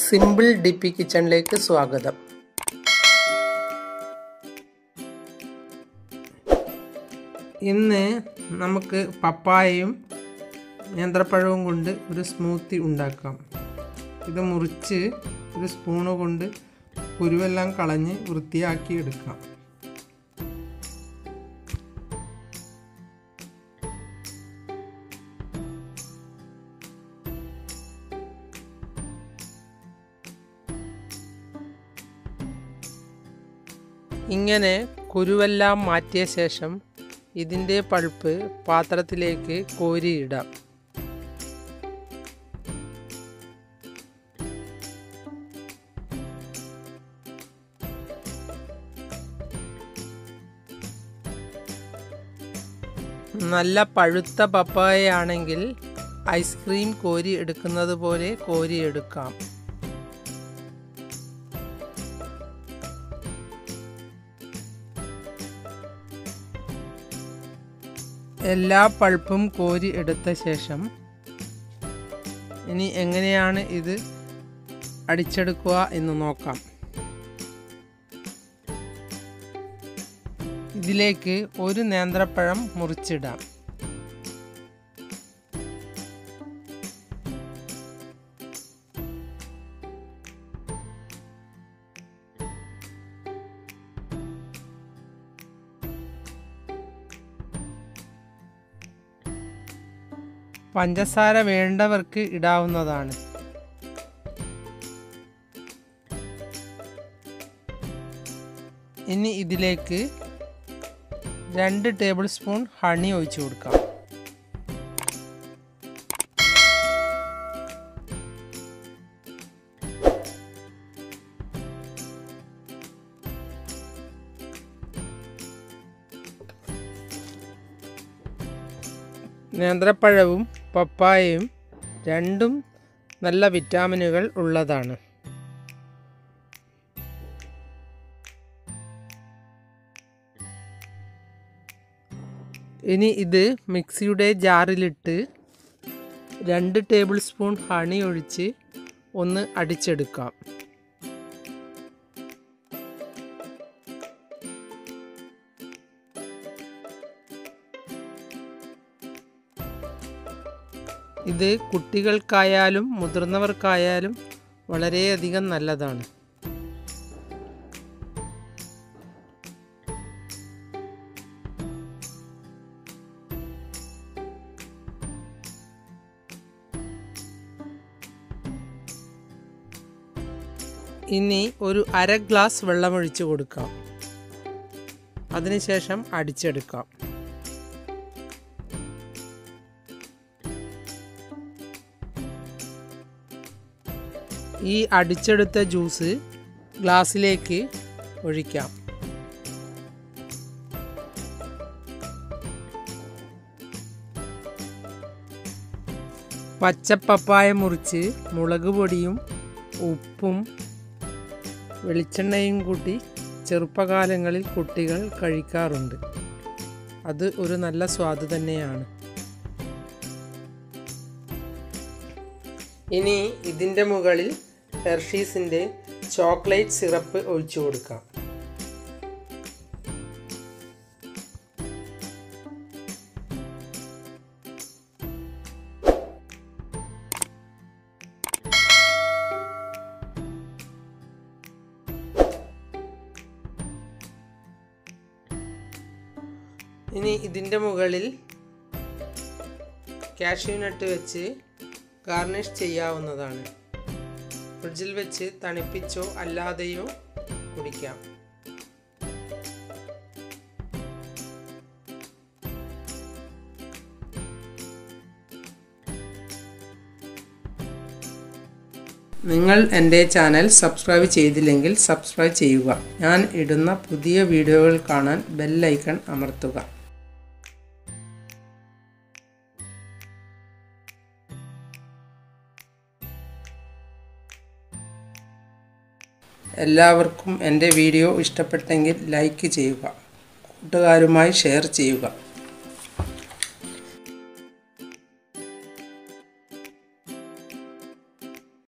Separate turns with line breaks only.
Simple ഡിപ്പി കിച്ചണിലേക്ക് സ്വാഗതം. ഇന്ന് നമുക്ക് പപ്പായയും നേന്ത്രപ്പഴവും കൊണ്ട് ഒരു സ്മൂത്തി ഉണ്ടാക്കാം. ഇത് മുറിച്ച് ഒരു സ്പൂണ് കൊണ്ട് കുരുവെല്ലാം കളഞ്ഞ് വൃത്തിയാക്കി എടുക്കാം. ഇങ്ങനെ കുരുവെല്ലാം മാറ്റിയ ശേഷം ഇതിൻ്റെ പൾപ്പ് പാത്രത്തിലേക്ക് കോരിയിടാം. നല്ല പഴുത്ത പപ്പായയാണെങ്കിൽ ഐസ്ക്രീം കോരി എടുക്കുന്നത് പോലെ കോരിയെടുക്കാം. എല്ലാ പൾപ്പും കോരി എടുത്ത ശേഷം ഇനി എങ്ങനെയാണ് ഇത് അടിച്ചെടുക്കുക എന്ന് നോക്കാം. ഇതിലേക്ക് ഒരു നേന്ത്രപ്പഴം മുറിച്ചിടാം. പഞ്ചസാര വേണ്ടവർക്ക് ഇടാവുന്നതാണ്. ഇനി ഇതിലേക്ക് 2 ടേബിൾ സ്പൂൺ ഹണി ഒഴിച്ചു കൊടുക്കാം. നേന്ത്രപ്പഴവും പപ്പായയും രണ്ടും നല്ല വിറ്റാമിനുകൾ ഉള്ളതാണ്. ഇനി ഇത് മിക്സിയുടെ ജാറിലിട്ട് 2 ടേബിൾ സ്പൂൺ ഹണി ഒഴിച്ച് ഒന്ന് അടിച്ചെടുക്കാം. ഇത് കുട്ടികൾക്കായാലും മുതിർന്നവർക്കായാലും വളരെയധികം നല്ലതാണ്. ഇനി ഒരു 1/2 ഗ്ലാസ് വെള്ളമൊഴിച്ച് കൊടുക്കാം. അതിനുശേഷം അടിച്ചെടുക്കാം. ഈ അടിച്ചെടുത്ത ജ്യൂസ് ഗ്ലാസ്സിലേക്ക് ഒഴിക്കാം. പച്ചപ്പപ്പായ മുറിച്ച് മുളക് പൊടിയും ഉപ്പും വെളിച്ചെണ്ണയും കൂട്ടി ചെറുപ്പകാലങ്ങളിൽ കുട്ടികൾ കഴിക്കാറുണ്ട്. അത് ഒരു നല്ല സ്വാദ് തന്നെയാണ്. ഇനി ഇതിൻ്റെ മുകളിൽ ഹെർഷീസിൻ്റെ ചോക്ലേറ്റ് സിറപ്പ് ഒഴിച്ചു കൊടുക്കാം. ഇനി ഇതിൻ്റെ മുകളിൽ കാഷ്യൂ നട്ട് വെച്ച് ഗാർണിഷ് ചെയ്യാവുന്നതാണ്. ഫ്രിഡ്ജിൽ വെച്ച് തണുപ്പിച്ചോ അല്ലാതെയോ കുടിക്കാം. നിങ്ങൾ എൻ്റെ ചാനൽ സബ്സ്ക്രൈബ് ചെയ്തില്ലെങ്കിൽ സബ്സ്ക്രൈബ് ചെയ്യുക. ഞാൻ ഇടുന്ന പുതിയ വീഡിയോകൾ കാണാൻ ബെൽ ഐക്കൺ അമർത്തുക. എല്ലാവർക്കും എൻ്റെ വീഡിയോ ഇഷ്ടപ്പെട്ടെങ്കിൽ ലൈക്ക് ചെയ്യുക, കൂട്ടുകാരുമായി ഷെയർ ചെയ്യുക.